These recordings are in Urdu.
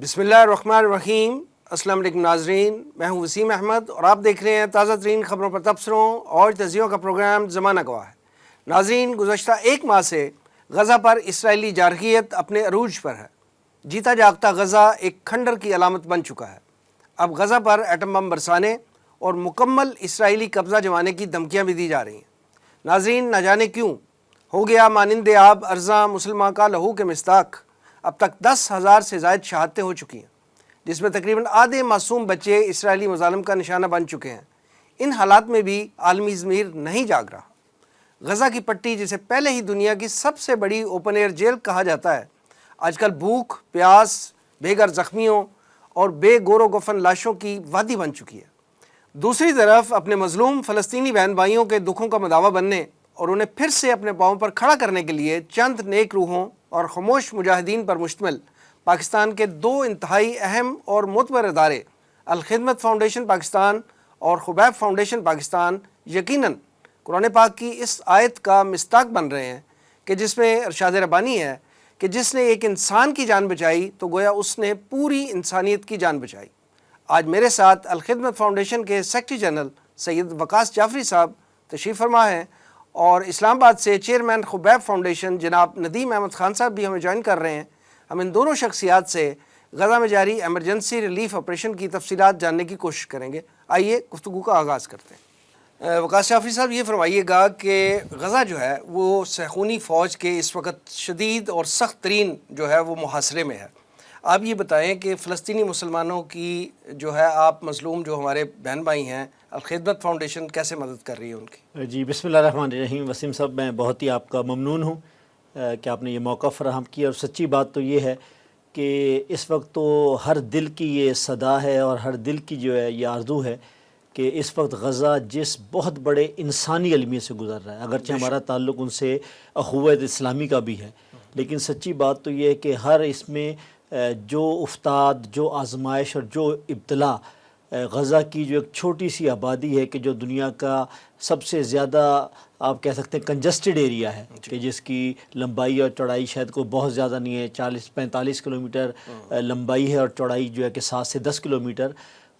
بسم اللہ الرحمن الرحیم۔ السلام علیکم ناظرین، میں ہوں وسیم احمد اور آپ دیکھ رہے ہیں تازہ ترین خبروں پر تبصروں اور تجزیوں کا پروگرام زمانہ گواہ ہے۔ ناظرین، گزشتہ ایک ماہ سے غزہ پر اسرائیلی جارحیت اپنے عروج پر ہے۔ جیتا جاگتا غزہ ایک کھنڈر کی علامت بن چکا ہے۔ اب غزہ پر ایٹم بم برسانے اور مکمل اسرائیلی قبضہ جمانے کی دھمکیاں بھی دی جا رہی ہیں۔ ناظرین، نہ جانے کیوں ہو گیا مانند آب ارزاں مسلماں کا لہو کے مصداق۔ اب تک 10,000 سے زائد شہادتیں ہو چکی ہیں، جس میں تقریباً آدھے معصوم بچے اسرائیلی مظالم کا نشانہ بن چکے ہیں۔ ان حالات میں بھی عالمی ضمیر نہیں جاگ رہا۔ غزہ کی پٹی، جسے پہلے ہی دنیا کی سب سے بڑی اوپن ایئر جیل کہا جاتا ہے، آج کل بھوک، پیاس، بے گھر زخمیوں اور بے گور و گفن لاشوں کی وادی بن چکی ہے۔ دوسری طرف اپنے مظلوم فلسطینی بہن بھائیوں کے دکھوں کا مداوا بننے اور انہیں پھر سے اپنے پاؤں پر کھڑا کرنے کے لیے چند نیک روحوں اور خاموش مجاہدین پر مشتمل پاکستان کے دو انتہائی اہم اور معتبر ادارے الخدمت فاؤنڈیشن پاکستان اور خبیب فاؤنڈیشن پاکستان یقیناً قرآن پاک کی اس آیت کا مصداق بن رہے ہیں کہ جس میں ارشاد ربانی ہے کہ جس نے ایک انسان کی جان بچائی تو گویا اس نے پوری انسانیت کی جان بچائی۔ آج میرے ساتھ الخدمت فاؤنڈیشن کے سیکرٹری جنرل سید وقاص جعفری صاحب تشریف فرما ہیں اور اسلام آباد سے چیئرمین خبیب فاؤنڈیشن جناب ندیم احمد خان صاحب بھی ہمیں جوائن کر رہے ہیں۔ ہم ان دونوں شخصیات سے غزہ میں جاری ایمرجنسی ریلیف آپریشن کی تفصیلات جاننے کی کوشش کریں گے۔ آئیے گفتگو کا آغاز کرتے ہیں۔ وقاص جعفری صاحب، یہ فرمائیے گا کہ غزہ جو ہے وہ صہیونی فوج کے اس وقت شدید اور سخت ترین جو ہے وہ محاصرے میں ہے۔ آپ یہ بتائیں کہ فلسطینی مسلمانوں کی جو ہے آپ مظلوم جو ہمارے بہن بھائی ہیں، الخدمت فاؤنڈیشن کیسے مدد کر رہی ہے ان کی؟ جی، بسم اللہ الرحمن الرحیم۔ وسیم صاحب، میں بہت ہی آپ کا ممنون ہوں کہ آپ نے یہ موقع فراہم کیا، اور سچی بات تو یہ ہے کہ اس وقت تو ہر دل کی یہ صدا ہے اور ہر دل کی جو ہے یہ آرزو ہے کہ اس وقت غزہ جس بہت بڑے انسانی المیے سے گزر رہا ہے، اگرچہ ہمارا تعلق ان سے اخوت اسلامی کا بھی ہے، لیکن سچی بات تو یہ ہے کہ ہر اس میں جو افتاد، جو آزمائش اور جو ابتلا غزہ کی جو ایک چھوٹی سی آبادی ہے کہ جو دنیا کا سب سے زیادہ آپ کہہ سکتے ہیں کنجسٹڈ ایریا ہے، کہ جس کی لمبائی اور چوڑائی شاید کوئی بہت زیادہ نہیں ہے، 40-45 کلومیٹر لمبائی ہے اور چوڑائی جو ہے کہ 7 سے 10 کلومیٹر،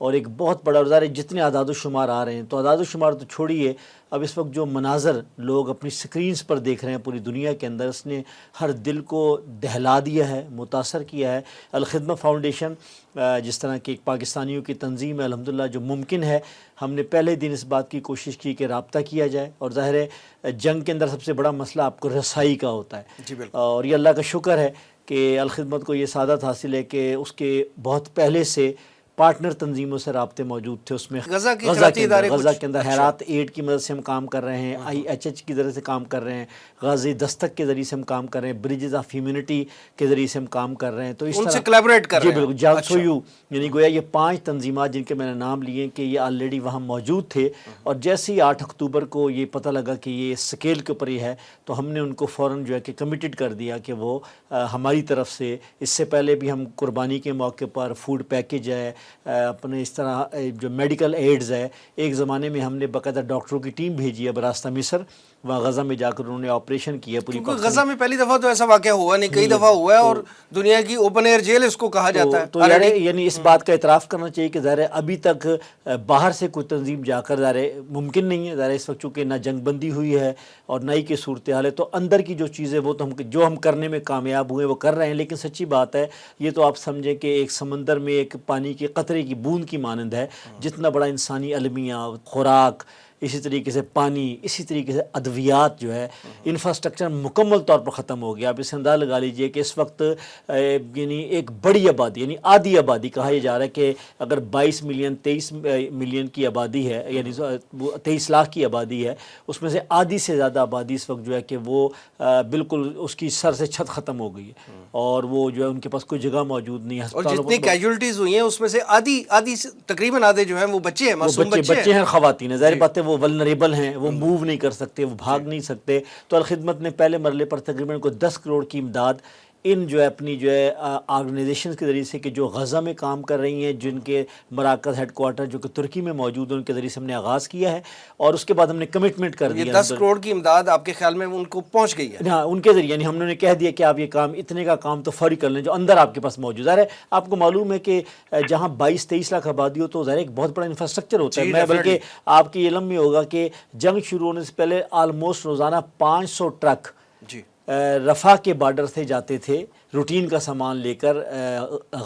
اور ایک بہت بڑا ظاہر جتنے اعداد و شمار آ رہے ہیں تو اعداد و شمار تو چھوڑیے، اب اس وقت جو مناظر لوگ اپنی سکرینز پر دیکھ رہے ہیں پوری دنیا کے اندر، اس نے ہر دل کو دہلا دیا ہے، متاثر کیا ہے۔ الخدمت فاؤنڈیشن جس طرح کی ایک پاکستانیوں کی تنظیم ہے، الحمدللہ جو ممکن ہے، ہم نے پہلے دن اس بات کی کوشش کی کہ رابطہ کیا جائے، اور ظاہر ہے جنگ کے اندر سب سے بڑا مسئلہ آپ کو رسائی کا ہوتا ہے، جی بالکل، اور یہ اللہ کا شکر ہے کہ الخدمت کو یہ سعادت حاصل ہے کہ اس کے بہت پہلے سے پارٹنر تنظیموں سے رابطے موجود تھے۔ اس میں غزہ کے اندر حیرات ایڈ کی مدد سے ہم کام کر رہے ہیں، IHH کی ذریعے سے کام کر رہے ہیں، غازی دستک کے ذریعے سے ہم کام کر رہے ہیں، بریجز آف ہیومینٹی کے ذریعے سے ہم کام کر رہے ہیں، تو اس ان طرح سے کولیبریٹ کر رہے ہیں۔ جی بالکل، جالسویو یعنی گویا یہ 5 تنظیمات جن کے میں نے نام لیے کہ یہ آلریڈی وہاں موجود تھے، اور جیسے ہی 8 اکتوبر کو یہ پتہ لگا کہ یہ اسکیل کے اوپر یہ ہے تو ہم نے ان کو فوراً جو ہے کہ کمیٹڈ کر دیا کہ وہ ہماری طرف سے، اس سے پہلے بھی ہم قربانی کے موقع پر فوڈ پیکج ہے، اپنے اس طرح جو میڈیکل ایڈز ہے، ایک زمانے میں ہم نے باقاعدہ ڈاکٹروں کی ٹیم بھیجی ہے براستہ مصر، وہاں غزہ میں جا کر انہوں نے آپریشن کیا پوری کیونکہ غزہ میں پہلی دفعہ تو ایسا واقعہ ہوا نہیں، کئی دفعہ ہوا ہے، اور دنیا کی اوپن ایئر جیل اس کو کہا جاتا ہے۔ تو یعنی اس بات کا اعتراف کرنا چاہیے کہ ظاہر ہے ابھی تک باہر سے کوئی تنظیم جا کر ظاہر ممکن نہیں ہے، ظاہر اس وقت چونکہ نہ جنگ بندی ہوئی ہے اور نہ ہی کی صورتحال ہے، تو اندر کی جو چیزیں وہ تو جو ہم کرنے میں کامیاب ہوئے وہ کر رہے ہیں، لیکن سچی بات ہے یہ تو آپ سمجھیں کہ ایک سمندر میں ایک پانی کے قطرے کی بوند کی مانند ہے، جتنا بڑا انسانی المیہ، خوراک، اسی طریقے سے پانی، اسی طریقے سے ادویات جو ہے، انفراسٹرکچر مکمل طور پر ختم ہو گیا۔ آپ اس انداز لگا لیجئے کہ اس وقت یعنی ایک بڑی آبادی، یعنی آدھی آبادی کہا یہ جا رہا ہے کہ اگر 22 ملین 23 ملین کی آبادی ہے، یعنی 23 لاکھ کی آبادی ہے، اس میں سے آدھی سے زیادہ آبادی اس وقت جو ہے کہ وہ بالکل اس کی سر سے چھت ختم ہو گئی ہے، اور وہ جو ہے ان کے پاس کوئی جگہ موجود نہیں ہے۔ اور جتنی کیجولٹیز ہوئی ہیں اس میں سے آدھی تقریباً آدھے جو ہیں وہ بچے ہیں، معصوم بچے ہیں، خواتین ہیں، ظاہر بات ہے وہ ولنریبل ہیں، وہ موو نہیں کر سکتے، وہ بھاگ نہیں سکتے، تو الخدمت نے پہلے مرحلے پر تقریباً کوئی 10 کروڑ کی امداد ان جو ہے اپنی جو ہے آرگنائزیشنز کے ذریعے سے کہ جو غزہ میں کام کر رہی ہیں، جن کے مراکز ہیڈ کوارٹر جو کہ ترکی میں موجود ہیں، ان کے ذریعے سے ہم نے آغاز کیا ہے، اور اس کے بعد ہم نے کمٹمنٹ کر یہ دیا 10 کروڑ کی امداد آپ کے خیال میں ان کو پہنچ گئی ہے؟ ہاں، ان کے ذریعے یعنی ہم نے کہہ دیا کہ آپ یہ کام اتنے کا کام تو فوری کر لیں جو اندر آپ کے پاس موجود ہے۔ آپ کو معلوم ہے کہ جہاں 22-23 لاکھ آبادی ہو تو ظاہر ایک بہت بڑا انفراسٹرکچر ہوتا ہے۔ میں بلکہ آپ کی علم میں ہوگا کہ جنگ شروع ہونے سے پہلے آلموسٹ روزانہ 500 ٹرک جی رفح کے بارڈر سے جاتے تھے روٹین کا سامان لے کر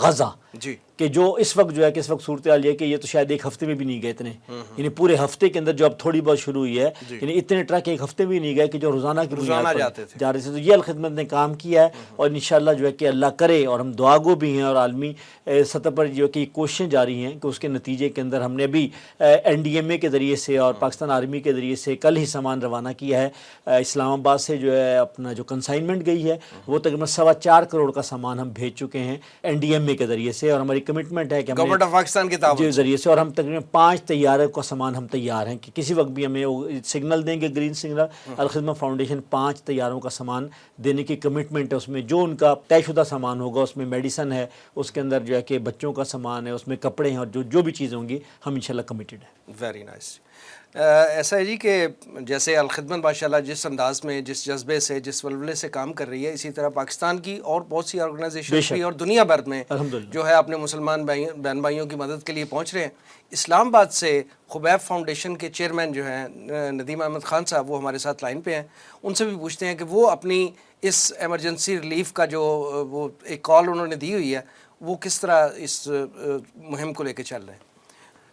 غزہ، جی، کہ جو اس وقت جو ہے کہ اس وقت صورتحال یہ ہے کہ یہ تو شاید ایک ہفتے میں بھی نہیں گئے اتنے، یعنی پورے ہفتے کے اندر جو اب تھوڑی بہت شروع ہوئی ہے، یعنی اتنے ٹرک ایک ہفتے میں بھی نہیں گئے کہ جو روزانہ کی بنیاد پر جا رہے تھے۔ تو یہ الخدمت نے کام کیا ہے، اور انشاءاللہ جو ہے کہ اللہ کرے، اور ہم دعا گو بھی ہیں، اور عالمی سطح پر جو کہ کوششیں جاری ہیں کہ اس کے نتیجے کے اندر ہم نے ابھی NDMA کے ذریعے سے اور پاکستان آرمی کے ذریعے سے کل ہی سامان روانہ کیا ہے۔ اسلام آباد سے جو ہے اپنا جو کنسائنمنٹ گئی ہے وہ تقریباً 4.25 کروڑ کا سامان ہم بھیج چکے ہیں NDMA کے ذریعے سے، اور ہماری کمٹمنٹ ہے کہ گورنمنٹ آف پاکستان کے تعاون ذریعے سے، اور ہم تقریباً 5 طیارے کا سامان ہم تیار ہیں کہ کسی وقت بھی ہمیں سگنل دیں گے گرین سگنل، الخدمت فاؤنڈیشن 5 طیاروں کا سامان دینے کی کمٹمنٹ ہے۔ اس میں جو ان کا طے شدہ سامان ہوگا، اس میں میڈیسن ہے، اس کے اندر جو ہے کہ بچوں کا سامان ہے، اس میں کپڑے ہیں، اور جو بھی چیزیں ہوں گی ہم انشاءاللہ کمیٹڈ ہیں۔ Very nice. ایسا ہے جی کہ جیسے الخدمت ماشاءاللہ جس انداز میں، جس جذبے سے، جس ولولے سے کام کر رہی ہے، اسی طرح پاکستان کی اور بہت سی آرگنائزیشن بھی اور دنیا بھر میں جو ہے اپنے مسلمان بہن بھائیوں کی مدد کے لیے پہنچ رہے ہیں۔ اسلام آباد سے خبیب فاؤنڈیشن کے چیئرمین جو ہیں ندیم احمد خان صاحب، وہ ہمارے ساتھ لائن پہ ہیں، ان سے بھی پوچھتے ہیں کہ وہ اپنی اس ایمرجنسی ریلیف کا جو وہ ایک کال انہوں نے دی ہوئی ہے، وہ کس طرح اس مہم کو لے کے چل رہے ہیں۔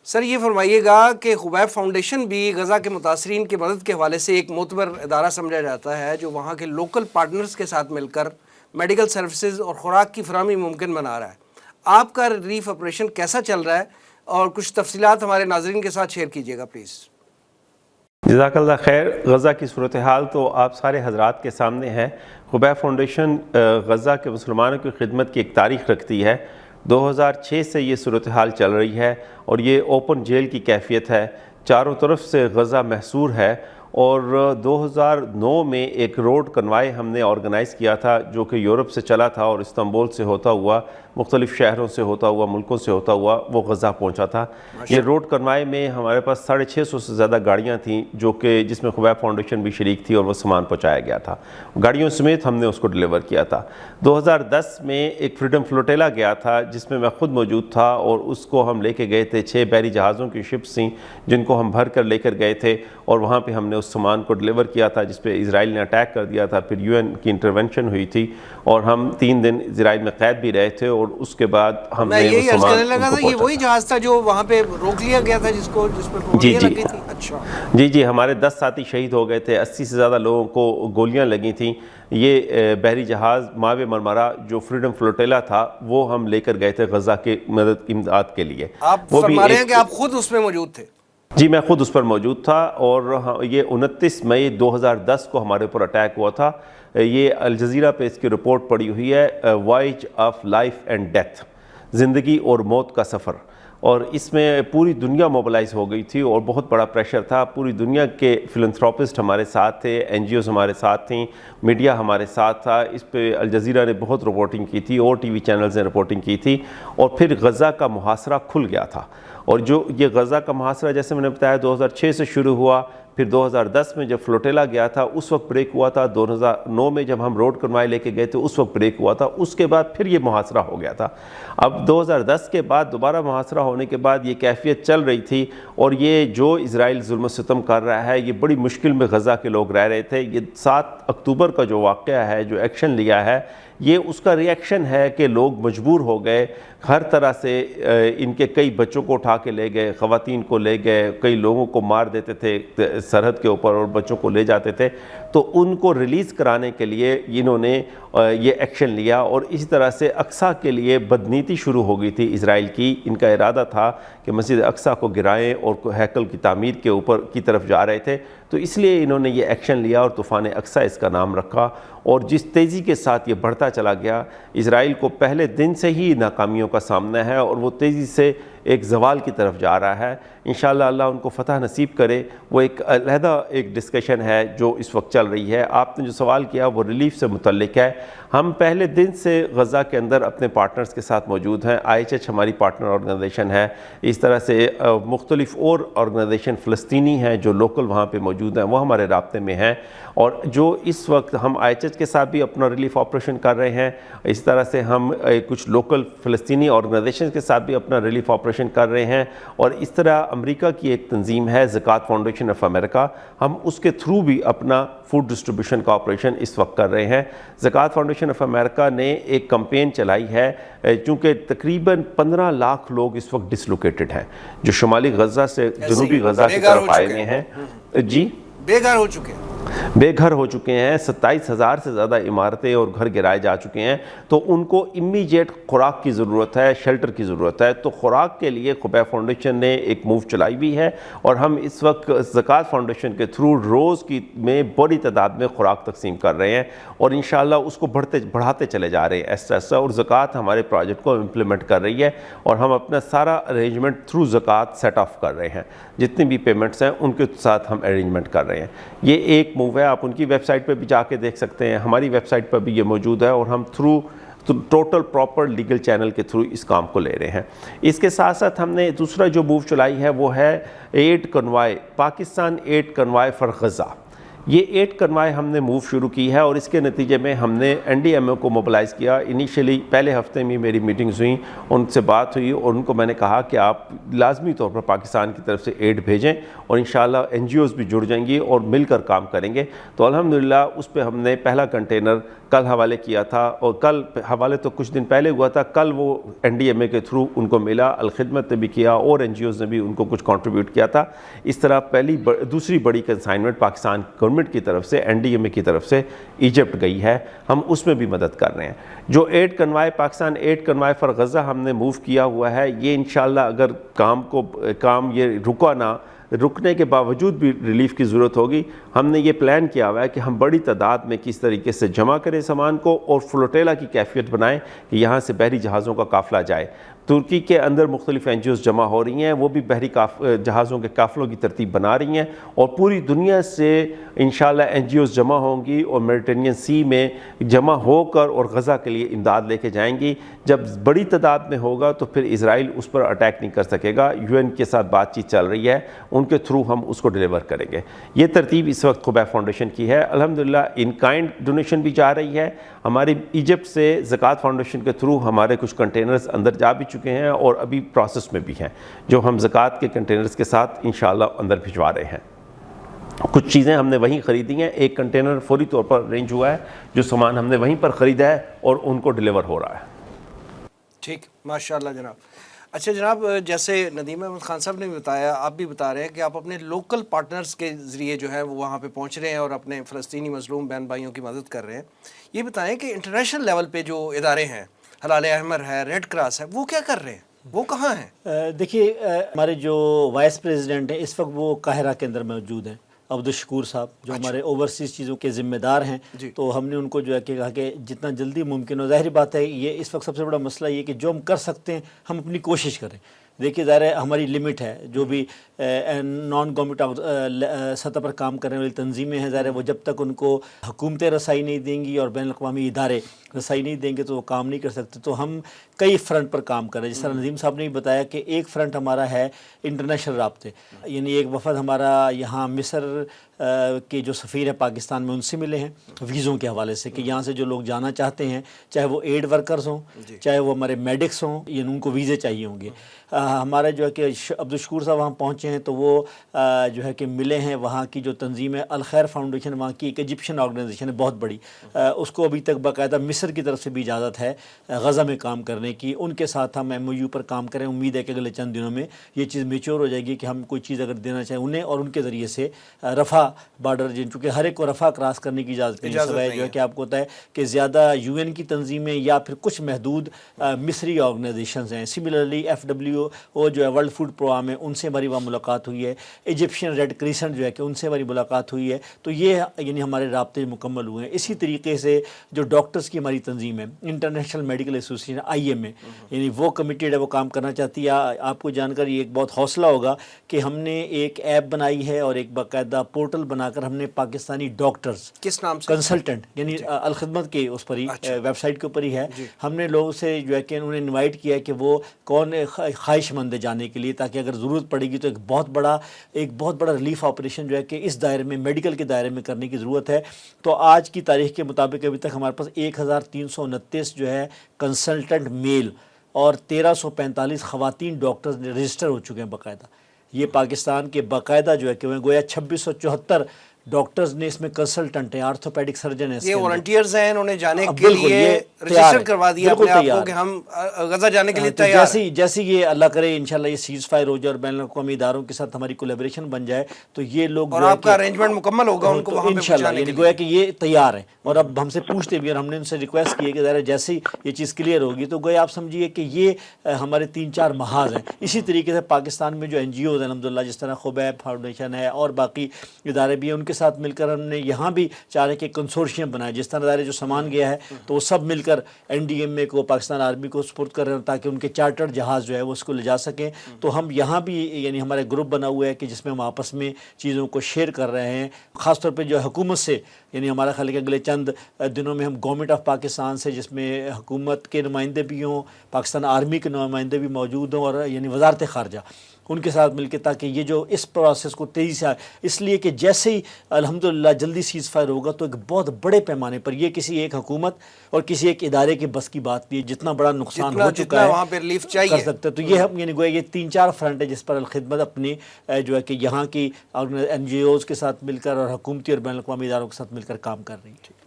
سر یہ فرمائیے گا کہ خبیب فاؤنڈیشن بھی غزہ کے متاثرین کی مدد کے حوالے سے ایک معتبر ادارہ سمجھا جاتا ہے، جو وہاں کے لوکل پارٹنرز کے ساتھ مل کر میڈیکل سروسز اور خوراک کی فراہمی ممکن بنا رہا ہے۔ آپ کا ریلیف آپریشن کیسا چل رہا ہے، اور کچھ تفصیلات ہمارے ناظرین کے ساتھ شیئر کیجیے گا پلیز۔ جزاک اللہ خیر۔ غزہ کی صورتحال تو آپ سارے حضرات کے سامنے ہے۔ خبیب فاؤنڈیشن غزہ کے مسلمانوں کی خدمت کی ایک تاریخ رکھتی ہے۔ 2006 سے یہ صورتحال چل رہی ہے، اور یہ اوپن جیل کی کیفیت ہے، چاروں طرف سے غزہ محصور ہے۔ اور 2009 میں ایک روڈ کنوائے ہم نے آرگنائز کیا تھا، جو کہ یورپ سے چلا تھا اور استنبول سے ہوتا ہوا، مختلف شہروں سے ہوتا ہوا، ملکوں سے ہوتا ہوا وہ غزہ پہنچا تھا۔ یہ روڈ کنوائے میں ہمارے پاس 650 سے زیادہ گاڑیاں تھیں، جو کہ جس میں خبیب فاؤنڈیشن بھی شریک تھی، اور وہ سامان پہنچایا گیا تھا، گاڑیوں سمیت ہم نے اس کو ڈیلیور کیا تھا۔ 2010 میں ایک فریڈم فلوٹیلا گیا تھا، جس میں میں خود موجود تھا، اور اس کو ہم لے کے گئے تھے۔ 6 بحری جہازوں کی شپس تھیں جن کو ہم بھر کر لے کر گئے تھے، اور وہاں پہ ہم نے اس سامان کو ڈیلیور کیا تھا، جس پہ اسرائیل نے اٹیک کر دیا تھا۔ پھر UN کی انٹرونشن ہوئی تھی، اور ہم 3 دن اسرائیل میں قید بھی رہے تھے، اور اس کے بعد ہم میں یہی عرض کرنے لگا تھا، یہ وہی جہاز تھا جو وہاں پہ روک لیا گیا تھا، جس پہ گولیاں لگی تھیں؟ اچھا جی، ہمارے 10 ساتھی شہید ہو گئے تھے، 80 سے زیادہ لوگوں کو گولیاں لگی تھیں۔ یہ بحری جہاز ماو مرمرہ جو فریڈم فلوٹیلا تھا، وہ ہم لے کر گئے تھے غزہ کے امداد کے لیے۔ آپ فرما رہے ہیں کہ آپ خود اس میں موجود تھے؟ جی، میں خود اس پر موجود تھا، اور یہ 29 مئی 2010 کو ہمارے اوپر اٹیک ہوا تھا۔ یہ الجزیرہ پہ اس کی رپورٹ پڑی ہوئی ہے، وائج آف لائف اینڈ ڈیتھ، زندگی اور موت کا سفر۔ اور اس میں پوری دنیا موبلائز ہو گئی تھی، اور بہت بڑا پریشر تھا۔ پوری دنیا کے فلنتھروپسٹ ہمارے ساتھ تھے، NGOs ہمارے ساتھ تھیں، میڈیا ہمارے ساتھ تھا۔ اس پہ الجزیرہ نے بہت رپورٹنگ کی تھی، اور TV چینلز نے رپورٹنگ کی تھی، اور پھر غزہ کا محاصرہ کھل گیا تھا۔ اور جو یہ غزہ کا محاصرہ جیسے میں نے بتایا 2006 سے شروع ہوا، پھر 2010 میں جب فلوٹیلا گیا تھا اس وقت بریک ہوا تھا، 2009 میں جب ہم روڈ کنوائے لے کے گئے تھے اس وقت بریک ہوا تھا، اس کے بعد پھر یہ محاصرہ ہو گیا تھا۔ اب 2010 کے بعد دوبارہ محاصرہ ہونے کے بعد یہ کیفیت چل رہی تھی، اور یہ جو اسرائیل ظلم و ستم کر رہا ہے، یہ بڑی مشکل میں غزہ کے لوگ رہ رہے تھے۔ یہ 7 اکتوبر کا جو واقعہ ہے، جو ایکشن لیا ہے، یہ اس کا ری ایکشن ہے کہ لوگ مجبور ہو گئے ہر طرح سے۔ ان کے کئی بچوں کو اٹھا کے لے گئے، خواتین کو لے گئے، کئی لوگوں کو مار دیتے تھے سرحد کے اوپر، اور بچوں کو لے جاتے تھے۔ تو ان کو ریلیز کرانے کے لیے انہوں نے یہ ایکشن لیا، اور اسی طرح سے اقصیٰ کے لیے بدنیتی شروع ہو گئی تھی اسرائیل کی۔ ان کا ارادہ تھا کہ مسجد اقصیٰ کو گرائیں، اور ہیکل کی تعمیر کے اوپر کی طرف جا رہے تھے، تو اس لیے انہوں نے یہ ایکشن لیا، اور طوفان اقصیٰ اس کا نام رکھا۔ اور جس تیزی کے ساتھ یہ بڑھتا چلا گیا، اسرائیل کو پہلے دن سے ہی ناکامیوں کا سامنا ہے، اور وہ تیزی سے ایک زوال کی طرف جا رہا ہے. انشاءاللہ اللہ ان کو فتح نصیب کرے. وہ ایک علیحدہ ایک ڈسکشن ہے جو اس وقت چل رہی ہے. آپ نے جو سوال کیا وہ ریلیف سے متعلق ہے. ہم پہلے دن سے غزہ کے اندر اپنے پارٹنرز کے ساتھ موجود ہیں. IHH ہماری پارٹنر آرگنائزیشن ہے. اس طرح سے مختلف اور آرگنائزیشن فلسطینی ہیں جو لوکل وہاں پہ موجود ہیں, وہ ہمارے رابطے میں ہیں. اور جو اس وقت ہم IHH کے ساتھ بھی اپنا ریلیف آپریشن کر رہے ہیں, اس طرح سے ہم کچھ لوکل فلسطینی آرگنائزیشن کے ساتھ بھی اپنا ریلیف آپریشن کر رہے ہیں. اور اس طرح امریکہ کی ایک تنظیم ہے زکوٰۃ فاؤنڈیشن آف امریکہ, ہم اس کے تھرو بھی اپنا فوڈ ڈسٹریبیوشن کا آپریشن اس وقت کر رہے ہیں. زکوٰۃ فاؤنڈیشن آف امریکہ نے ایک کمپین چلائی ہے, چونکہ تقریباً 15 لاکھ لوگ اس وقت ڈسلوکیٹڈ ہیں جو شمالی غزہ سے جنوبی غزہ کی طرف آئے ہوئے ہیں. جی بے گھر ہو چکے ہیں, بے گھر ہو چکے ہیں. 27,000 سے زیادہ عمارتیں اور گھر گرائے جا چکے ہیں. تو ان کو امیجیٹ خوراک کی ضرورت ہے, شیلٹر کی ضرورت ہے. تو خوراک کے لیے خبیب فاؤنڈیشن نے ایک موو چلائی ہوئی ہے, اور ہم اس وقت زکوٰۃ فاؤنڈیشن کے تھرو روز میں بڑی تعداد میں خوراک تقسیم کر رہے ہیں, اور انشاءاللہ اس کو بڑھاتے چلے جا رہے ہیں ایسا ایسا. اور زکوٰۃ ہمارے پروجیکٹ کو امپلیمنٹ کر رہی ہے, اور ہم اپنا سارا ارینجمنٹ تھرو زکوٰۃ سیٹ آف کر رہے ہیں. جتنی بھی پیمنٹس ہیں ان کے ساتھ ہم ارینجمنٹ کر رہے ہیں. یہ ایک موو ہے, آپ ان کی ویب سائٹ پہ بھی جا کے دیکھ سکتے ہیں, ہماری ویب سائٹ پر بھی یہ موجود ہے, اور ہم through total proper legal channel کے تھرو اس کام کو لے رہے ہیں. اس کے ساتھ ساتھ ہم نے دوسرا جو موو چلائی ہے وہ ہے aid convoy, Pakistan aid convoy for Gaza. یہ 8 کنوائے ہم نے موو شروع کی ہے, اور اس کے نتیجے میں ہم نے NDMO کو موبلائز کیا. انیشلی پہلے ہفتے میں میری میٹنگز ہوئیں, ان سے بات ہوئی, اور ان کو میں نے کہا کہ آپ لازمی طور پر پاکستان کی طرف سے ایڈ بھیجیں, اور انشاءاللہ NGOs بھی جڑ جائیں گی اور مل کر کام کریں گے. تو الحمدللہ اس پہ ہم نے پہلا کنٹینر کل حوالے کیا تھا, اور کل حوالے تو کچھ دن پہلے ہوا تھا, کل وہ NDMA کے تھرو ان کو ملا. الخدمت نے بھی کیا, اور NGOs نے بھی ان کو کچھ کنٹریبیوٹ کیا تھا. اس طرح دوسری بڑی کنسائنمنٹ پاکستان گورنمنٹ کی طرف سے NDMA کی طرف سے ایجپٹ گئی ہے, ہم اس میں بھی مدد کر رہے ہیں. جو 8 کنوائے پاکستان 8 کنوائے فار غزہ ہم نے موو کیا ہوا ہے, یہ انشاءاللہ اگر کام یہ رکا نہ, رکنے کے باوجود بھی ریلیف کی ضرورت ہوگی, ہم نے یہ پلان کیا ہوا ہے کہ ہم بڑی تعداد میں کس طریقے سے جمع کریں سامان کو, اور فلوٹیلا کی کیفیت بنائیں کہ یہاں سے بحری جہازوں کا قافلہ جائے. ترکی کے اندر مختلف NGOs جمع ہو رہی ہیں, وہ بھی بحری جہازوں کے قافلوں کی ترتیب بنا رہی ہیں, اور پوری دنیا سے انشاءاللہ NGOs جمع ہوں گی, اور میڈیٹرینین سی میں جمع ہو کر اور غزہ کے لیے امداد لے کے جائیں گی. جب بڑی تعداد میں ہوگا تو پھر اسرائیل اس پر اٹیک نہیں کر سکے گا. UN کے ساتھ بات چیت چل رہی ہے, ان کے تھرو ہم اس کو ڈیلیور کریں گے. یہ ترتیب اس وقت خبیب فاؤنڈیشن کی ہے. الحمدللہ ان کائنڈ ڈونیشن بھی جا رہی ہے. ہماری ایجپٹ سے زکوٰۃ فاؤنڈیشن کے تھرو ہمارے کچھ کنٹینرز اندر جا بھی چکے ہیں, اور ابھی پروسیس میں بھی ہیں, جو ہم زکوٰۃ کے کنٹینرز کے ساتھ انشاءاللہ اندر بھجوا رہے ہیں. کچھ چیزیں ہم نے وہیں خریدی ہیں, ایک کنٹینر فوری طور پر ارینج ہوا ہے, جو سامان ہم نے وہیں پر خریدا ہے اور ان کو ڈیلیور ہو رہا ہے. ٹھیک, ماشاءاللہ جناب. اچھا جناب, جیسے ندیم احمد خان صاحب نے بھی بتایا, آپ بھی بتا رہے ہیں کہ آپ اپنے لوکل پارٹنرز کے ذریعے جو ہے وہ وہاں پہ پہنچ رہے ہیں اور اپنے فلسطینی مظلوم بہن بھائیوں کی مدد کر رہے ہیں. یہ بتائیں کہ انٹرنیشنل لیول پہ جو ادارے ہیں, ہلال احمر ہے, ریڈ کراس ہے, وہ کیا کر رہے ہیں, وہ کہاں ہیں؟ دیکھیے, ہمارے جو وائس پریزیڈنٹ ہیں اس وقت وہ قاہرہ کے اندر موجود ہیں, عبدالشکور صاحب, جو ہمارے اوورسیز چیزوں کے ذمہ دار ہیں. تو ہم نے ان کو جو ہے کہ کہا کہ جتنا جلدی ممکن ہو, ظاہری بات ہے یہ اس وقت سب سے بڑا مسئلہ یہ کہ جو ہم کر سکتے ہیں ہم اپنی کوشش کریں. دیکھیے ظاہر ہے ہماری لمٹ ہے, جو بھی نان گورنمنٹ سطح پر کام کرنے والی تنظیمیں ہیں, ظاہر ہے وہ جب تک ان کو حکومتیں رسائی نہیں دیں گی اور بین الاقوامی ادارے رسائی نہیں دیں گے تو وہ کام نہیں کر سکتے. تو ہم کئی فرنٹ پر کام کر رہے ہیں. جس طرح نظیم صاحب نے بھی بتایا کہ ایک فرنٹ ہمارا ہے انٹرنیشنل رابطے, یعنی ایک وفد ہمارا یہاں مصر کے جو سفیر ہیں پاکستان میں ان سے ملے ہیں ویزوں کے حوالے سے, کہ یہاں سے جو لوگ جانا چاہتے ہیں, چاہے وہ ایڈ ورکرز ہوں, چاہے وہ ہمارے میڈکس ہوں, یعنی ان کو ویزے چاہیے ہوں گے. ہمارے جو ہے کہ عبدالشکور صاحب وہاں پہنچے ہیں تو وہ جو ہے کہ ملے ہیں. وہاں کی جو تنظیم ہے الخیر فاؤنڈیشن, وہاں کی ایک ایجپشین آرگنائزیشن ہے بہت بڑی, اس کو ابھی تک باقاعدہ مصر کی طرف سے بھی اجازت ہے غزہ میں کام کرنے کی. ان کے ساتھ ہم MOU پر کام کریں. امید ہے کہ اگلے چند دنوں میں یہ چیز میچور ہو جائے گی کہ ہم کوئی چیز اگر دینا چاہیں انہیں, اور ان کے ذریعے سے رفح بارڈر, چونکہ ہر ایک کو رفح کراس کرنے کی اجازت نہیں, سوائے جو ہے کہ آپ کو ہوتا ہے کہ زیادہ UN کی تنظیمیں یا پھر کچھ محدود مصری آرگنائزیشنز ہیں. سملرلی FWO جو ہے ورلڈ فوڈ پروگرام ہے, ان سے ہماری وہاں ملاقات ہوئی ہے. ایجپشین ریڈ کریسنٹ جو ہے کہ ان سے ہماری ملاقات ہوئی ہے. تو یہ یعنی ہمارے رابطے مکمل ہوئے ہیں. اسی طریقے سے جو ڈاکٹرز کی ہماری ہماری تنظیم ہے انٹرنیشنل میڈیکل ایسوسیشن IMA، یعنی وہ کمیٹیڈ ہے، وہ کام کرنا چاہتی ہے. آپ کو جان کر یہ ایک بہت حوصلہ ہوگا کہ ہم نے ایک ایپ بنائی ہے اور ایک باقاعدہ پورٹل بنا کر ہم نے پاکستانی ڈاکٹرز کس نام سے؟ کنسلٹنٹ، یعنی الخدمت کے اس پر ہی ویب سائٹ کے اوپر ہی ہے. ہم نے لوگوں سے جو ہے کہ انہیں انوائٹ کیا کہ وہ کون خواہش مند ہے جانے کے لیے، تاکہ اگر ضرورت پڑے گی تو ایک بہت بڑا ریلیف آپریشن جو ہے کہ اس دائرے میں میڈیکل کے دائرے میں کرنے کی ضرورت ہے. تو آج کی تاریخ کے مطابق ابھی تک ہمارے پاس 1329 جو ہے کنسلٹنٹ میل اور 1345 خواتین ڈاکٹرز رجسٹر ہو چکے ہیں باقاعدہ. یہ پاکستان کے باقاعدہ جو ہے کہ گویا 2674 ڈاکٹرز نے اس میں کنسلٹنٹ ہیں، آرتھوپیڈک سرجن ہیں. یہ والنٹیئرز ہیں، انہوں نے جانے کے لیے رجسٹر کروا دیا اپنے آپ کو کہ ہم غزہ جانے کے لیے تیار ہیں. جیسے یہ اللہ کرے انشاءاللہ یہ سیز فائر ہو جائے اور بین الاقوامی اداروں کے ساتھ ہماری کولیبریشن بن جائے تو یہ لوگ اور آپ کا ارینجمنٹ مکمل ہوگا ان کو وہاں پہ انشاءاللہ، یعنی گویا کہ یہ تیار ہیں. اور اب ہم سے پوچھتے بھی اور ہم نے ان سے ریکویسٹ کی ہے کہ ذرا جیسے ہی یہ چیز کلیئر ہوگی تو گویا آپ سمجھیے کہ یہ ہمارے 3-4 محاذ ہیں. اسی طریقے سے پاکستان میں جو NGOز ہیں الحمدللہ، جس طرح خبیب فاؤنڈیشن ہے اور باقی ادارے بھی ہیں، ان کے ساتھ مل کر ہم نے یہاں بھی چاہ رہے کہ کنسورشیم بنائے. جس طرح ادارے جو سامان گیا ہے تو وہ سب مل کر NDMA کو، پاکستان آرمی کو سپورٹ کر رہے ہیں تاکہ ان کے چارٹرڈ جہاز جو ہے وہ اس کو لے جا سکیں. تو ہم یہاں بھی یعنی ہمارے گروپ بنا ہوا ہے کہ جس میں ہم آپس میں چیزوں کو شیئر کر رہے ہیں. خاص طور پہ جو حکومت سے، یعنی ہمارا خیال ہے کہ اگلے چند دنوں میں ہم گورنمنٹ آف پاکستان سے، جس میں حکومت کے نمائندے بھی ہوں، پاکستان آرمی کے نمائندے بھی موجود ہوں اور یعنی وزارت خارجہ، ان کے ساتھ مل کے تاکہ یہ جو اس پروسیس کو تیزی سے اس لیے کہ جیسے ہی الحمدللہ جلدی سیز فائر ہوگا تو ایک بہت بڑے پیمانے پر یہ کسی ایک حکومت اور کسی ایک ادارے کے بس کی بات نہیں ہے. جتنا بڑا نقصان ہو چکا ہے وہاں پہ ریلیف چاہیے کر سکتے. تو یہ ہم یعنی گویا یہ 3-4 فرنٹ ہے جس پر الخدمت اپنی جو ہے کہ یہاں کی NGOز کے ساتھ مل کر اور حکومتی اور بین الاقوامی اداروں کے ساتھ مل کر کام کر رہی ہے.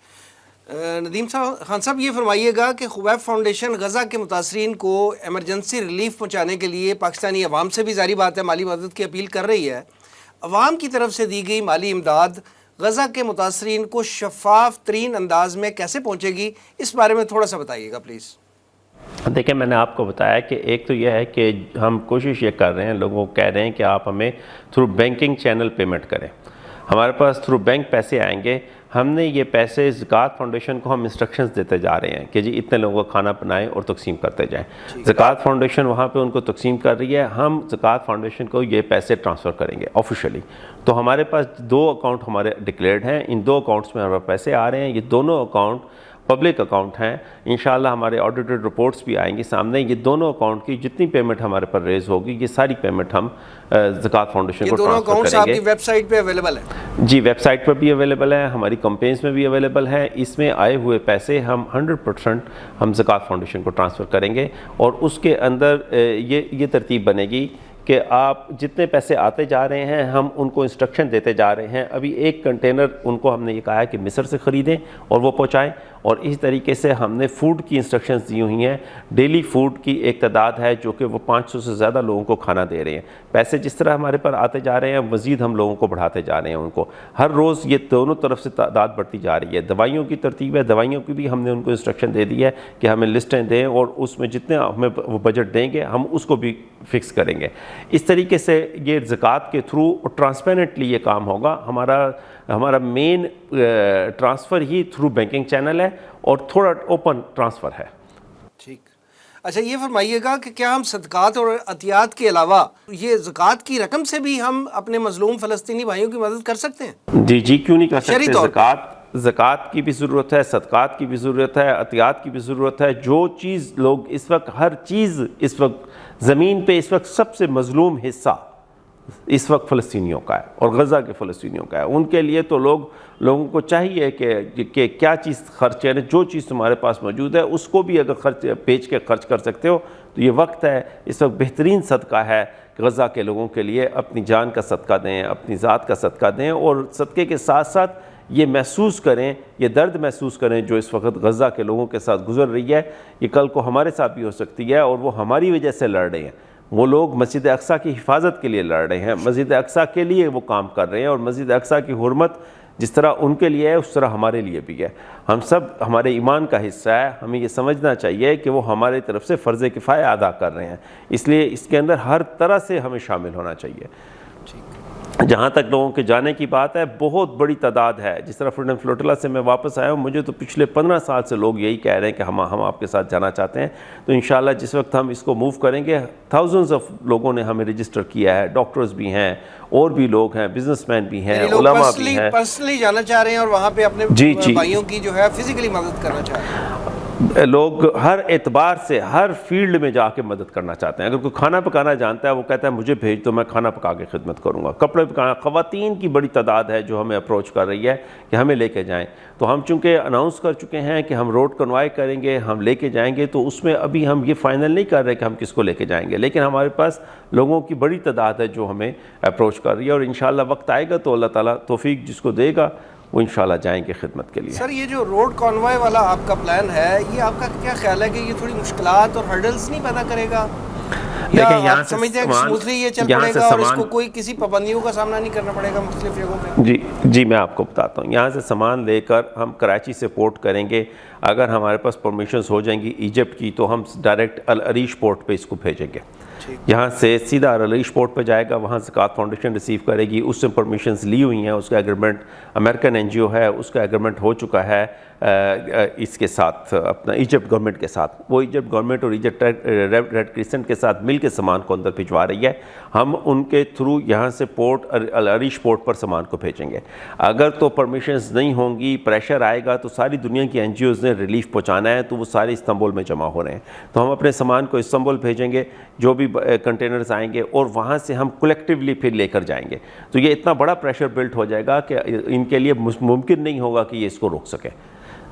ندیم خان صاحب، یہ فرمائیے گا کہ خبیب فاؤنڈیشن غزہ کے متاثرین کو ایمرجنسی ریلیف پہنچانے کے لیے پاکستانی عوام سے بھی ظاہری بات ہے مالی مدد کی اپیل کر رہی ہے. عوام کی طرف سے دی گئی مالی امداد غزہ کے متاثرین کو شفاف ترین انداز میں کیسے پہنچے گی، اس بارے میں تھوڑا سا بتائیے گا پلیز. دیکھیں، میں نے آپ کو بتایا کہ ایک تو یہ ہے کہ ہم کوشش یہ کر رہے ہیں، لوگوں کو کہہ رہے ہیں کہ آپ ہمیں تھرو بینکنگ چینل پیمنٹ کریں. ہمارے پاس تھرو بینک پیسے آئیں گے. ہم نے یہ پیسے زکوٰۃ فاؤنڈیشن کو ہم انسٹرکشنز دیتے جا رہے ہیں کہ جی اتنے لوگوں کا کھانا بنائیں اور تقسیم کرتے جائیں. زکوٰۃ فاؤنڈیشن وہاں پہ ان کو تقسیم کر رہی ہے، ہم زکوٰۃ فاؤنڈیشن کو یہ پیسے ٹرانسفر کریں گے آفیشلی. تو ہمارے پاس 2 اکاؤنٹ ہمارے ڈکلیئرڈ ہیں، ان 2 اکاؤنٹس میں ہمارے پیسے آ رہے ہیں. یہ دونوں اکاؤنٹ پبلک اکاؤنٹ ہیں. انشاءاللہ ہمارے آڈیٹڈ رپورٹس بھی آئیں گی سامنے. یہ دونوں اکاؤنٹ کی جتنی پیمنٹ ہمارے پر ریز ہوگی یہ ساری پیمنٹ ہم زکوٰۃ فاؤنڈیشن کو ٹرانسفر کریں گے. یہ دونوں اکاؤنٹس آپ کی ویب سائٹ پہ اویلیبل ہیں؟ جی، ویب سائٹ پر بھی اویلیبل ہے، ہماری کمپینز میں بھی اویلیبل ہے. اس میں آئے ہوئے پیسے ہم 100% ہم زکوٰۃ فاؤنڈیشن کو ٹرانسفر کریں گے. اور اس کے اندر یہ ترتیب بنے گی کہ آپ جتنے پیسے آتے جا رہے ہیں ہم ان کو انسٹرکشن دیتے جا رہے ہیں. ابھی 1 کنٹینر ان کو ہم نے یہ کہا ہے کہ مصر سے خریدیں اور وہ پہنچائیں. اور اس طریقے سے ہم نے فوڈ کی انسٹرکشنز دی ہوئی ہیں. ڈیلی فوڈ کی ایک تعداد ہے جو کہ وہ 500 سے زیادہ لوگوں کو کھانا دے رہے ہیں. پیسے جس طرح ہمارے پر آتے جا رہے ہیں مزید ہم لوگوں کو بڑھاتے جا رہے ہیں. ان کو ہر روز یہ دونوں طرف سے تعداد بڑھتی جا رہی ہے. دوائیوں کی ترتیب ہے، دوائیوں کی بھی ہم نے ان کو انسٹرکشن دے دی ہے کہ ہمیں لسٹیں دیں اور اس میں جتنے ہمیں وہ بجٹ دیں گے ہم اس کو بھی فکس کریں گے. اس طریقے سے یہ زکوٰۃ کے تھرو ٹرانسپیرنٹلی یہ کام ہوگا. ہمارا مین ٹرانسفر ہی تھرو بینکنگ چینل ہے اور تھوڑا اوپن ٹرانسفر ہے. ٹھیک. اچھا، یہ فرمائیے گا کہ کیا ہم صدقات اور عطیات کے علاوہ یہ زکوٰۃ کی رقم سے بھی ہم اپنے مظلوم فلسطینی بھائیوں کی مدد کر سکتے ہیں؟ جی کیوں نہیں کر شرعی سکتے. طور زکوٰۃ کی بھی ضرورت ہے، صدقات کی بھی ضرورت ہے، عطیات کی بھی ضرورت ہے. جو چیز لوگ اس وقت، ہر چیز اس وقت زمین پہ اس وقت سب سے مظلوم حصہ اس وقت فلسطینیوں کا ہے اور غزہ کے فلسطینیوں کا ہے. ان کے لیے تو لوگوں کو چاہیے کہ کیا چیز خرچ ہے، جو چیز تمہارے پاس موجود ہے اس کو بھی اگر بیچ کے خرچ کر سکتے ہو تو یہ وقت ہے. اس وقت بہترین صدقہ ہے کہ غزہ کے لوگوں کے لیے اپنی جان کا صدقہ دیں، اپنی ذات کا صدقہ دیں اور صدقے کے ساتھ ساتھ یہ محسوس کریں، یہ درد محسوس کریں جو اس وقت غزہ کے لوگوں کے ساتھ گزر رہی ہے. یہ کل کو ہمارے ساتھ بھی ہو سکتی ہے اور وہ ہماری وجہ سے لڑ رہے ہیں. وہ لوگ مسجد اقصیٰ کی حفاظت کے لیے لڑ رہے ہیں، مسجد اقصیٰ کے لیے وہ کام کر رہے ہیں. اور مسجد اقصیٰ کی حرمت جس طرح ان کے لیے ہے اس طرح ہمارے لیے بھی ہے. ہم سب ہمارے ایمان کا حصہ ہے. ہمیں یہ سمجھنا چاہیے کہ وہ ہماری طرف سے فرض کفایہ ادا کر رہے ہیں، اس لیے اس کے اندر ہر طرح سے ہمیں شامل ہونا چاہیے. جہاں تک لوگوں کے جانے کی بات ہے بہت بڑی تعداد ہے. جس طرح فریڈم فلوٹیلا سے میں واپس آیا ہوں, مجھے تو پچھلے 15 سال سے لوگ یہی کہہ رہے ہیں کہ ہم آپ کے ساتھ جانا چاہتے ہیں. تو انشاءاللہ جس وقت ہم اس کو موو کریں گے, تھاؤزنڈز آف لوگوں نے ہمیں رجسٹر کیا ہے, ڈاکٹرز بھی ہیں اور بھی لوگ ہیں, بزنس مین بھی ہیں, علماء بھی ہیں. پرسنلی جانا چاہ رہے ہیں اور وہاں پہ اپنے جی بھائیوں کی جو ہے فزیکلی مدد کرنا چاہ رہے ہیں. لوگ ہر اعتبار سے ہر فیلڈ میں جا کے مدد کرنا چاہتے ہیں. اگر کوئی کھانا پکانا جانتا ہے وہ کہتا ہے مجھے بھیج دو, میں کھانا پکا کے خدمت کروں گا. کپڑے پکانا, خواتین کی بڑی تعداد ہے جو ہمیں اپروچ کر رہی ہے کہ ہمیں لے کے جائیں. تو ہم چونکہ اناؤنس کر چکے ہیں کہ ہم روڈ کنوائی کریں گے, ہم لے کے جائیں گے, تو اس میں ابھی ہم یہ فائنل نہیں کر رہے کہ ہم کس کو لے کے جائیں گے, لیکن ہمارے پاس لوگوں کی بڑی تعداد ہے جو ہمیں اپروچ کر رہی ہے. اور انشاءاللہ وقت آئے گا تو اللہ تعالیٰ توفیق جس کو دے گا وہ انشاءاللہ جائیں گے خدمت کے لیے. سر یہ جو روڈ کانوائے والا آپ کا پلان ہے, یہ آپ کا کیا خیال ہے کہ یہ تھوڑی مشکلات اور ہرڈلز نہیں پیدا کرے گا, یا آپ سمجھتے ہیں کہ سموتھلی یہ چل پڑے گا اور اس کو کوئی کسی پابندیوں کا سامنا نہیں کرنا پڑے گا مختلف جگہوں پہ؟ جی میں آپ کو بتاتا ہوں. یہاں سے سامان لے کر ہم کراچی سے پورٹ کریں گے. اگر ہمارے پاس پرمیشنز ہو جائیں گی ایجپٹ کی تو ہم ڈائریکٹ العریش پورٹ پہ اس کو بھیجیں گے. یہاں سے سیدھا العریش پورٹ پہ جائے گا, وہاں زکوٰۃ فاؤنڈیشن ریسیو کرے گی. اس سے پرمیشنز لی ہوئی ہیں, اس کا ایگریمنٹ امریکن این جی او ہے, اس کا ایگریمنٹ ہو چکا ہے اس کے ساتھ اپنا ایجپٹ گورنمنٹ کے ساتھ. وہ ایجپٹ گورنمنٹ اور ایجپٹ ریڈ کرسنٹ کے ساتھ مل کے سامان کو اندر بھجوا رہی ہے. ہم ان کے تھرو یہاں سے پورٹ العریش پورٹ پر سامان کو بھیجیں گے. اگر تو پرمیشنز نہیں ہوں گی, پریشر آئے گا, تو ساری دنیا کی این جی اوز نے ریلیف پہنچانا ہے, تو وہ سارے استنبول میں جمع ہو رہے ہیں. تو ہم اپنے سامان کو استنبول بھیجیں گے, جو بھی کنٹینرز آئیں گے, اور وہاں سے ہم کلیکٹیولی پھر لے کر جائیں گے. تو یہ اتنا بڑا پریشر بلٹ ہو جائے گا کہ ان کے لیے ممکن نہیں ہوگا کہ یہ اس کو روک سکیں.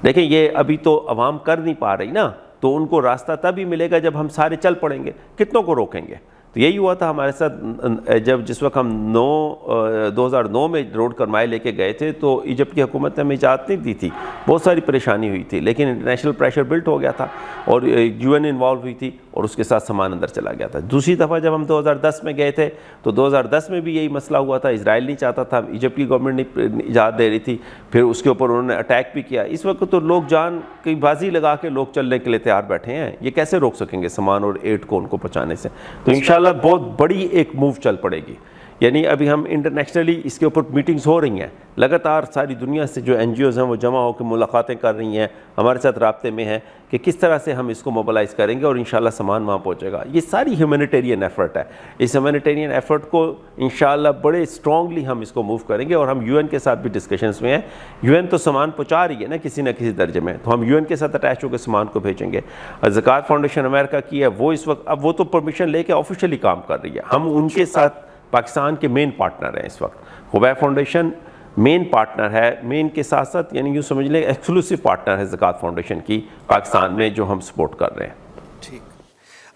دیکھیں یہ ابھی تو عوام کر نہیں پا رہی نا, تو ان کو راستہ تب ہی ملے گا جب ہم سارے چل پڑیں گے. کتنوں کو روکیں گے؟ تو یہی ہوا تھا ہمارے ساتھ جس وقت ہم 2009 میں روڈ کنوائی لے کے گئے تھے, تو ایجپٹ کی حکومت نے ہمیں اجازت نہیں دی تھی. بہت ساری پریشانی ہوئی تھی, لیکن انٹرنیشنل پریشر بلٹ ہو گیا تھا اور یو این انوالو ہوئی تھی, اور اس کے ساتھ سامان اندر چلا گیا تھا. دوسری دفعہ جب ہم 2010 میں گئے تھے تو 2010 میں بھی یہی مسئلہ ہوا تھا. اسرائیل نہیں چاہتا تھا, ایجپٹ کی گورنمنٹ نہیں اجازت دے رہی تھی, پھر اس کے اوپر انہوں نے اٹیک بھی کیا. اس وقت تو لوگ جان کی بازی لگا کے لوگ چلنے کے لیے تیار بیٹھے ہیں. یہ کیسے روک سکیں گے سامان اور ایڈ کو ان کو پہنچانے سے؟ تو انشاءاللہ بہت بڑی ایک موو چل پڑے گی. یعنی ابھی ہم انٹرنیشنلی اس کے اوپر میٹنگز ہو رہی ہیں لگاتار. ساری دنیا سے جو این جی اوز ہیں وہ جمع ہو کے ملاقاتیں کر رہی ہیں, ہمارے ساتھ رابطے میں ہیں کہ کس طرح سے ہم اس کو موبلائز کریں گے, اور انشاءاللہ سامان وہاں پہنچے گا. یہ ساری ہیومینیٹیرین ایفرٹ ہے. اس ہیومینیٹیرین ایفرٹ کو انشاءاللہ بڑے اسٹرانگلی ہم اس کو موو کریں گے, اور ہم یو این کے ساتھ بھی ڈسکشنز میں ہیں. یو این تو سامان پہنچا رہی ہے نا کسی نہ کسی درجے میں, تو ہم یو این کے ساتھ اٹیچ ہو کے سامان کو بھیجیں گے. زکوٰۃ فاؤنڈیشن امریکہ کی ہے, وہ اس وقت اب وہ تو پرمیشن لے کے آفیشیلی کام کر رہی ہے. ہم ان کے ساتھ پاکستان کے مین پارٹنر ہیں اس وقت. خبیب فاؤنڈیشن مین پارٹنر ہے, مین کے ساتھ ساتھ یعنی یوں سمجھ لیں ایکسکلوسیو پارٹنر ہے زکوٰۃ فاؤنڈیشن کی پاکستان میں, جو ہم سپورٹ کر رہے ہیں. ٹھیک.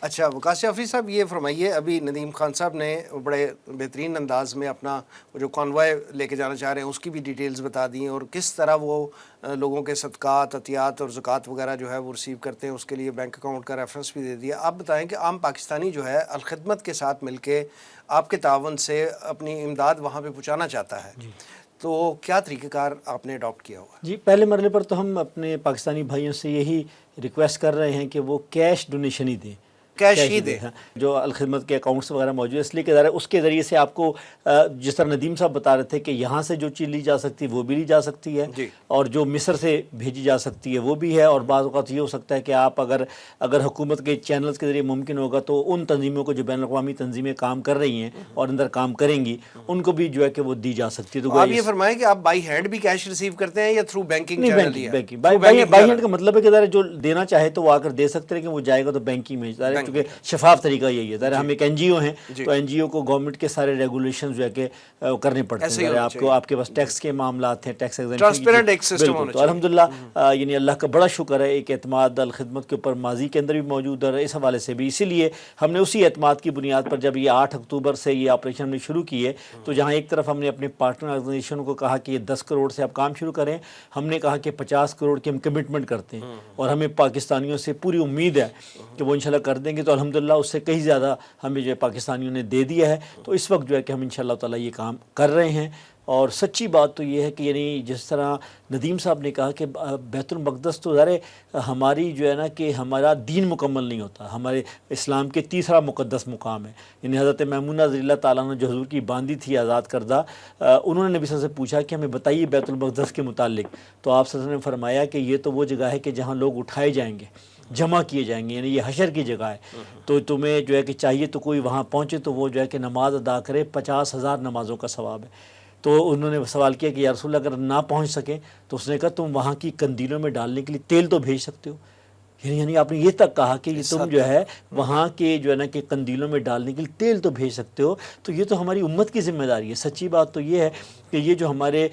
اچھا وقاص جعفری صاحب, یہ فرمائیے, ابھی ندیم خان صاحب نے بڑے بہترین انداز میں اپنا جو کانوائے لے کے جانا چاہ رہے ہیں اس کی بھی ڈیٹیلز بتا دی ہیں, اور کس طرح وہ لوگوں کے صدقات, عطیات اور زکوٰۃ وغیرہ جو ہے وہ ریسیو کرتے ہیں, اس کے لیے بینک اکاؤنٹ کا ریفرنس بھی دے دیا. آپ بتائیں کہ عام پاکستانی جو ہے الخدمت کے ساتھ مل کے آپ کے تعاون سے اپنی امداد وہاں پہ پہنچانا چاہتا ہے, تو کیا طریقہ کار آپ نے اڈاپٹ کیا ہوا؟ جی پہلے مرحلے پر تو ہم اپنے پاکستانی بھائیوں سے یہی ریکویسٹ کر رہے ہیں کہ وہ کیش ڈونیشن ہی دیں, کیش ہی دے. جو الخدمت کے اکاؤنٹس وغیرہ موجود ہے, اس لیے کہ اس کے ذریعے سے آپ کو جس طرح ندیم صاحب بتا رہے تھے کہ یہاں سے جو چیز لی جا سکتی ہے وہ بھی لی جا سکتی ہے, اور جو مصر سے بھیجی جا سکتی ہے وہ بھی ہے. اور بعض اوقات یہ ہو سکتا ہے کہ آپ اگر حکومت کے چینلز کے ذریعے ممکن ہوگا تو ان تنظیموں کو جو بین الاقوامی تنظیمیں کام کر رہی ہیں اور اندر کام کریں گی, ان کو بھی جو ہے کہ وہ دی جا سکتی ہے. تو آپ یہ فرمائیں کہ آپ بائی ہینڈ بھی کیش ریسیو کرتے ہیں یا تھرو بینکنگ چینل دیا؟ بائی ہینڈ کا مطلب ہے کہ جو دینا چاہے تو وہ آ کر دے سکتے ہیں, لیکن وہ جائے گا تو بینکنگ میں, کیونکہ شفاف طریقہ یہی ہے. ظاہر ہم ایک این جی او ہیں, تو این جی او کو گورنمنٹ کے سارے ریگولیشن جو ہے کہ کرنے پڑتے ہیں. آپ کے پاس ٹیکس کے معاملات ہیں, ٹیکس ٹرانسپیرنٹ ایک سسٹم ہونا چاہیے. تو الحمدللہ یعنی اللہ کا بڑا شکر ہے, ایک اعتماد الخدمت کے اوپر ماضی کے اندر بھی موجود ہے اس حوالے سے بھی. اسی لیے ہم نے اسی اعتماد کی بنیاد پر جب یہ 8 اکتوبر سے یہ آپریشن ہم نے شروع کی ہے, تو جہاں ایک طرف ہم نے اپنے پارٹنر آرگنائزیشن کو کہا کہ یہ 10 کروڑ سے آپ کام شروع کریں, ہم نے کہا کہ 50 کروڑ کی ہم کمٹمنٹ کرتے ہیں, اور ہمیں پاکستانیوں سے پوری امید ہے کہ وہ انشاءاللہ کر دیں گے. تو الحمدللہ اس سے کہیں زیادہ ہمیں جو ہے پاکستانیوں نے دے دیا ہے. تو اس وقت جو ہے کہ ہم انشاءاللہ تعالیٰ یہ کام کر رہے ہیں, اور سچی بات تو یہ ہے کہ یعنی جس طرح ندیم صاحب نے کہا کہ بیت المقدس تو ظاہر ہے ہماری جو ہے نا کہ ہمارا دین مکمل نہیں ہوتا، ہمارے اسلام کے تیسرا مقدس مقام ہے. یعنی حضرت میمونہ رضی اللہ تعالیٰ عنہ جو حضور کی باندھی تھی آزاد کردہ، انہوں نے نبی صلی اللہ علیہ وسلم سے پوچھا کہ ہمیں بتائیے بیت المقدس کے متعلق. تو آپ صلی اللہ علیہ وسلم نے فرمایا کہ یہ تو وہ جگہ ہے کہ جہاں لوگ اٹھائے جائیں گے، جمع کیے جائیں گے، یعنی یہ حشر کی جگہ ہے. تو تمہیں جو ہے کہ چاہیے تو کوئی وہاں پہنچے تو وہ جو ہے کہ نماز ادا کرے، 50,000 نمازوں کا ثواب ہے. تو انہوں نے سوال کیا کہ یا رسول اللہ اگر نہ پہنچ سکیں تو اس نے کہا تم وہاں کی قندیلوں میں ڈالنے کے لیے تیل تو بھیج سکتے ہو. یعنی آپ نے یہ تک کہا کہ تم جو ہے وہاں کے جو ہے نا کہ قندیلوں میں ڈالنے کے لیے تیل تو بھیج سکتے ہو. تو یہ تو ہماری امت کی ذمہ داری ہے. سچی بات تو یہ ہے کہ یہ جو ہمارے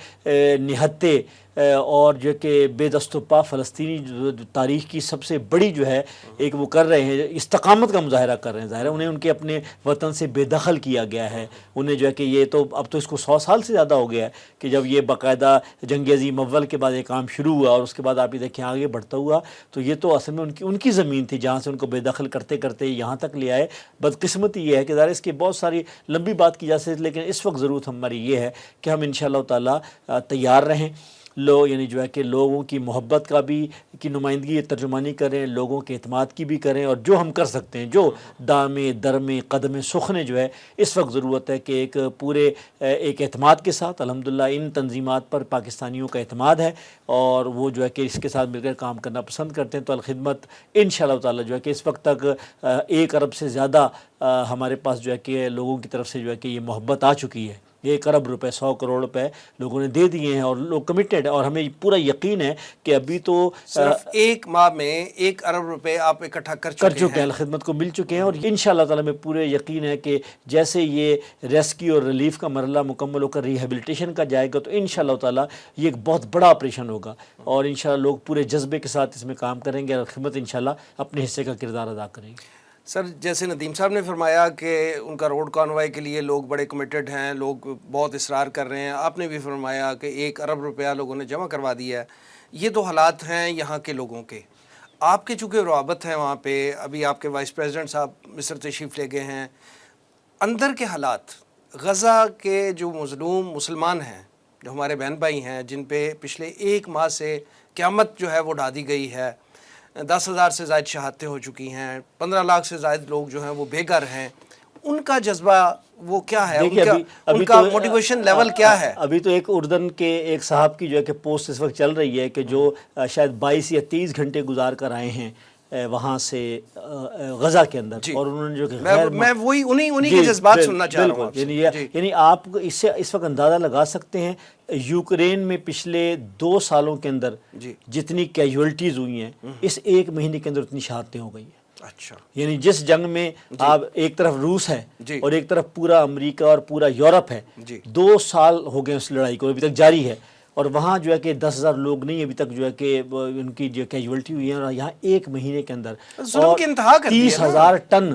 نہتے اور جو کہ بے دست و پا فلسطینی تاریخ کی سب سے بڑی جو ہے ایک وہ کر رہے ہیں، استقامت کا مظاہرہ کر رہے ہیں. ظاہر ہے انہیں ان کے اپنے وطن سے بے دخل کیا گیا ہے. انہیں جو ہے کہ یہ تو اب تو اس کو 100 سال سے زیادہ ہو گیا ہے کہ جب یہ باقاعدہ جنگ عظیم اول کے بعد یہ کام شروع ہوا اور اس کے بعد آپ یہ دیکھیں آگے بڑھتا ہوا. تو یہ تو اصل میں ان کی زمین تھی جہاں سے ان کو بے دخل کرتے کرتے یہاں تک لے آئے. بدقسمتی یہ ہے کہ ظاہر اس کی بہت ساری لمبی بات کی جا سکتی، لیکن اس وقت ضرورت ہماری یہ ہے کہ ہم انشاءاللہ تعالیٰ تیار رہیں. یعنی جو ہے کہ لوگوں کی محبت کا بھی کی نمائندگی ترجمانی کریں، لوگوں کے اعتماد کی بھی کریں، اور جو ہم کر سکتے ہیں، جو دامے درمے قدم سخنے جو ہے اس وقت ضرورت ہے کہ ایک پورے ایک اعتماد کے ساتھ الحمدللہ ان تنظیمات پر پاکستانیوں کا اعتماد ہے اور وہ جو ہے کہ اس کے ساتھ مل کر کام کرنا پسند کرتے ہیں. تو الخدمت انشاءاللہ تعالی جو ہے کہ اس وقت تک 1 ارب سے زیادہ ہمارے پاس جو ہے کہ لوگوں کی طرف سے جو ہے کہ یہ محبت آ چکی ہے. 1 ارب روپے 100 کروڑ روپے لوگوں نے دے دیے ہیں اور لوگ کمیٹڈ ہیں. اور ہمیں پورا یقین ہے کہ ابھی تو صرف 1 ماہ میں 1 ارب روپے آپ اکٹھا کر چکے ہیں، الخدمت کو مل چکے ہیں. اور انشاءاللہ تعالی میں پورے یقین ہے کہ جیسے یہ ریسکیو اور ریلیف کا مرحلہ مکمل ہو کر ریہیبلیٹیشن کا جائے گا تو انشاءاللہ تعالی یہ ایک بہت بڑا آپریشن ہوگا اور انشاءاللہ لوگ پورے جذبے کے ساتھ اس میں کام کریں گے اور خدمت انشاءاللہ اپنے حصے کا کردار ادا کریں گے. سر جیسے ندیم صاحب نے فرمایا کہ ان کا روڈ کانوائے کے لیے لوگ بڑے کمیٹڈ ہیں، لوگ بہت اصرار کر رہے ہیں. آپ نے بھی فرمایا کہ 1 ارب روپیہ لوگوں نے جمع کروا دیا ہے. یہ تو حالات ہیں یہاں کے لوگوں کے. آپ کے چونکہ روابط ہیں وہاں پہ، ابھی آپ کے وائس پریزیڈنٹ صاحب مصر تشریف لے گئے ہیں، اندر کے حالات غزہ کے جو مظلوم مسلمان ہیں، جو ہمارے بہن بھائی ہیں جن پہ پچھلے 1 ماہ سے قیامت جو ہے وہ ڈھا دی گئی ہے، 10,000 سے زائد شہادتیں ہو چکی ہیں، 15 لاکھ سے زائد لوگ جو ہیں وہ بے گھر ہیں، ان کا جذبہ وہ کیا ہے، ان کا موٹیویشن لیول کیا ہے؟ ابھی تو ایک اردن کے ایک صاحب کی جو ہے کہ پوسٹ اس وقت چل رہی ہے کہ جو شاید 22 یا 30 گھنٹے گزار کر آئے ہیں وہاں سے غزہ کے اندر، اور انہوں نے جو کہ میں وہی انہی کے جذبات سننا چاہ رہا ہوں. یعنی آپ اس سے اس وقت اندازہ لگا سکتے ہیں یوکرین میں پچھلے 2 سالوں کے اندر جتنی کیجولٹیز ہوئی ہیں اس 1 مہینے کے اندر اتنی شہادتیں ہو گئی ہیں. اچھا، یعنی جس جنگ میں آپ ایک طرف روس ہے اور ایک طرف پورا امریکہ اور پورا یورپ ہے، 2 سال ہو گئے اس لڑائی کو، ابھی تک جاری ہے، اور وہاں جو ہے کہ 10,000 لوگ نہیں ابھی تک جو ہے کہ ان کی جو کیجولٹی ہوئی ہے، اور یہاں 1 مہینے کے اندر 30,000 ٹن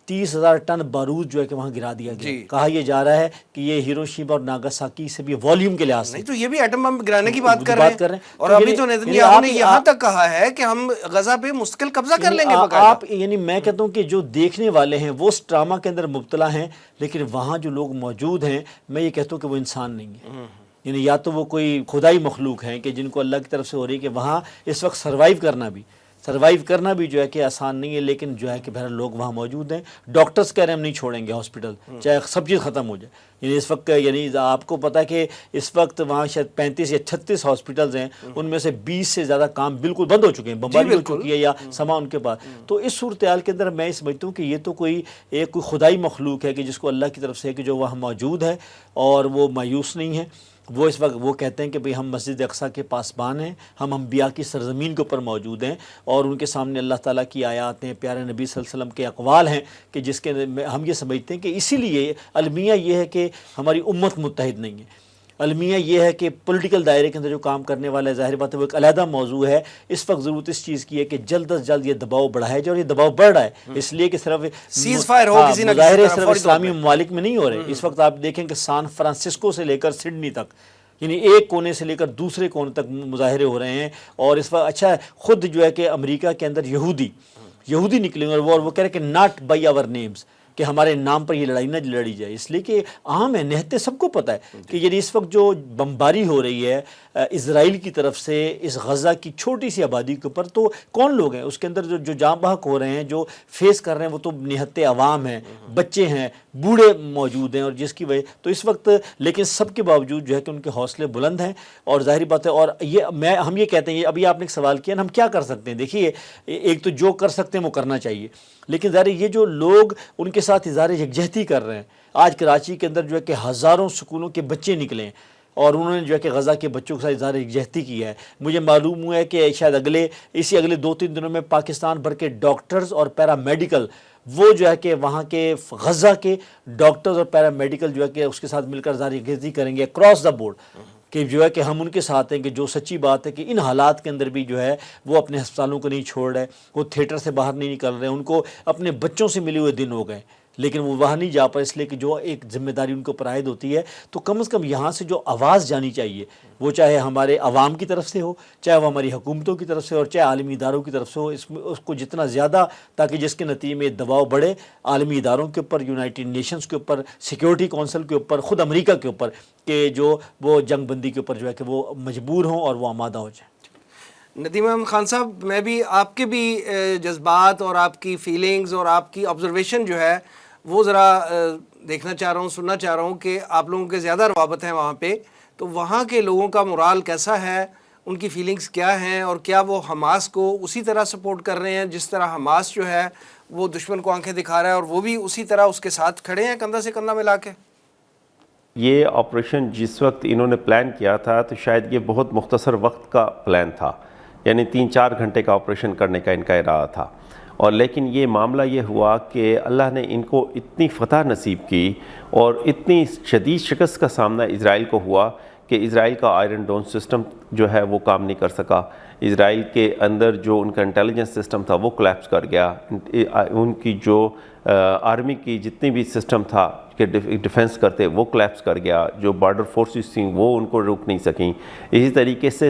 30,000 ٹن بارود جو ہے کہ وہاں گرا دیا گیا. کہا یہ جا رہا ہے کہ یہ ہیروشیما اور ناگاساکی سے بھی والیوم کے لحاظ سے نہیں تو یہ بھی ایٹم بم گرانے کی بات کر رہے ہیں. اور ابھی تو نیتنیاہو نے یہاں تک کہا ہے کہ ہم غزہ پہ مستقل قبضہ کر لیں گے. آپ یعنی میں کہتا ہوں کہ جو دیکھنے والے ہیں وہ اس ڈرامہ کے اندر مبتلا ہیں، لیکن وہاں جو لوگ موجود ہیں میں یہ کہتا ہوں کہ وہ انسان نہیں ہے. یعنی یا تو وہ کوئی خدائی مخلوق ہیں کہ جن کو اللہ کی طرف سے ہو رہی ہے کہ وہاں اس وقت سروائیو کرنا بھی جو ہے کہ آسان نہیں ہے، لیکن جو ہے کہ بہرحال لوگ وہاں موجود ہیں. ڈاکٹرز کہہ رہے ہیں ہم نہیں چھوڑیں گے ہاسپٹل چاہے سب چیز ختم ہو جائے. یعنی اس وقت یعنی آپ کو پتہ ہے کہ اس وقت وہاں شاید 35 یا 36 ہاسپٹلز ہیں، ان میں سے 20 سے زیادہ کام بالکل بند ہو چکے ہیں، بمباری ہو چکی ہے یا سما ان کے پاس. تو اس صورتحال کے اندر میں سمجھتا ہوں کہ یہ تو کوئی خدائی مخلوق ہے کہ جس کو اللہ کی طرف سے ہے کہ جو وہاں موجود ہے اور وہ مایوس نہیں ہے. وہ اس وقت وہ کہتے ہیں کہ بھئی ہم مسجد اقصیٰ کے پاسبان ہیں، ہم انبیاء کی سرزمین کے اوپر موجود ہیں اور ان کے سامنے اللہ تعالیٰ کی آیات ہیں، پیارے نبی صلی اللہ علیہ وسلم کے اقوال ہیں کہ جس کے ہم یہ سمجھتے ہیں کہ اسی لیے المیہ یہ ہے کہ ہماری امت متحد نہیں ہے. المیہ یہ ہے کہ پولیٹیکل دائرے کے اندر جو کام کرنے والا ہے، ظاہر بات ہے وہ ایک علیحدہ موضوع ہے. اس وقت ضرورت اس چیز کی ہے کہ جلد از جلد یہ دباؤ بڑھایا جائے، اور یہ دباؤ بڑھ رہا ہے اس لیے کہ صرف سیز فائر ہو کسی نہ کسی مظاہرے طرح صرف اسلامی ممالک میں نہیں ہو رہے. اس وقت آپ دیکھیں کہ سان فرانسسکو سے لے کر سڈنی تک، یعنی ایک کونے سے لے کر دوسرے کونے تک مظاہرے ہو رہے ہیں. اور اس وقت اچھا خود جو ہے کہ امریکہ کے اندر یہودی نکلے ہیں اور وہ کہہ رہے ہیں کہ ناٹ بائی آور نیمز، کہ ہمارے نام پر یہ لڑائی نہ لڑی جائے، اس لیے کہ عام ہے، نہتے سب کو پتہ ہے کہ یعنی اس وقت جو بمباری ہو رہی ہے اسرائیل کی طرف سے اس غزہ کی چھوٹی سی آبادی کے اوپر، تو کون لوگ ہیں اس کے اندر جو جاں بحق ہو رہے ہیں، جو فیس کر رہے ہیں، وہ تو نہتے عوام ہیں، بچے ہیں، بوڑھے موجود ہیں، اور جس کی وجہ تو اس وقت لیکن سب کے باوجود جو ہے کہ ان کے حوصلے بلند ہیں، اور ظاہری بات ہے، اور یہ ہم یہ کہتے ہیں، ابھی آپ نے ایک سوال کیا نا ہم کیا کر سکتے ہیں، دیکھیے ایک تو جو کر سکتے ہیں وہ کرنا چاہیے، لیکن ظاہر یہ جو لوگ ان کے ساتھ اظہار یکجہتی کر رہے ہیں، آج کراچی کے اندر جو ہے کہ ہزاروں سکولوں کے بچے نکلے ہیں اور انہوں نے جو ہے کہ غزہ کے بچوں کے ساتھ اظہار یکجہتی کی ہے. مجھے معلوم ہوا ہے کہ شاید اگلے 2-3 دنوں میں پاکستان بھر کے ڈاکٹرز اور پیرا میڈیکل وہ جو ہے کہ وہاں کے غزہ کے ڈاکٹرز اور پیرا میڈیکل جو ہے کہ اس کے ساتھ مل کر اظہار یکجہتی کریں گے اکراس دا بورڈ، کہ جو ہے کہ ہم ان کے ساتھ ہیں، کہ جو سچی بات ہے کہ ان حالات کے اندر بھی جو ہے وہ اپنے ہسپتالوں کو نہیں چھوڑ رہے، وہ تھیٹر سے باہر نہیں نکل رہے، ان کو اپنے بچوں سے ملے ہوئے دن ہو گئے لیکن وہ وہاں نہیں جا پائے، اس لیے کہ جو ایک ذمہ داری ان کو اوپر عائد ہوتی ہے. تو کم از کم یہاں سے جو آواز جانی چاہیے، وہ چاہے ہمارے عوام کی طرف سے ہو، چاہے وہ ہماری حکومتوں کی طرف سے اور چاہے عالمی اداروں کی طرف سے ہو، اس کو جتنا زیادہ، تاکہ جس کے نتیجے میں دباؤ بڑھے عالمی اداروں کے اوپر، یونائٹڈ نیشنز کے اوپر، سیکیورٹی کونسل کے اوپر، خود امریکہ کے اوپر، کہ جو وہ جنگ بندی کے اوپر جو ہے کہ وہ مجبور ہوں اور وہ آمادہ ہو جائیں. ندیم احمد خان صاحب، میں بھی آپ کے بھی جذبات اور آپ کی فیلنگز اور آپ کی آبزرویشن جو ہے وہ ذرا دیکھنا چاہ رہا ہوں، سننا چاہ رہا ہوں کہ آپ لوگوں کے زیادہ روابط ہیں وہاں پہ، تو وہاں کے لوگوں کا مورال کیسا ہے، ان کی فیلنگز کیا ہیں، اور کیا وہ حماس کو اسی طرح سپورٹ کر رہے ہیں جس طرح حماس جو ہے وہ دشمن کو آنکھیں دکھا رہا ہے، اور وہ بھی اسی طرح اس کے ساتھ کھڑے ہیں کندھا سے کندھا ملا کے؟ یہ آپریشن جس وقت انہوں نے پلان کیا تھا تو شاید یہ بہت مختصر وقت کا پلان تھا، یعنی 3-4 گھنٹے کا آپریشن کرنے کا ان کا ارادہ تھا، اور لیکن یہ معاملہ یہ ہوا کہ اللہ نے ان کو اتنی فتح نصیب کی اور اتنی شدید شکست کا سامنا اسرائیل کو ہوا کہ اسرائیل کا آئرن ڈوم سسٹم جو ہے وہ کام نہیں کر سکا. اسرائیل کے اندر جو ان کا انٹیلیجنس سسٹم تھا وہ کولیپس کر گیا، ان کی جو آرمی کی جتنی بھی سسٹم تھا کہ ڈیفنس کرتے وہ کولیپس کر گیا، جو بارڈر فورسز تھیں وہ ان کو روک نہیں سکیں. اسی طریقے سے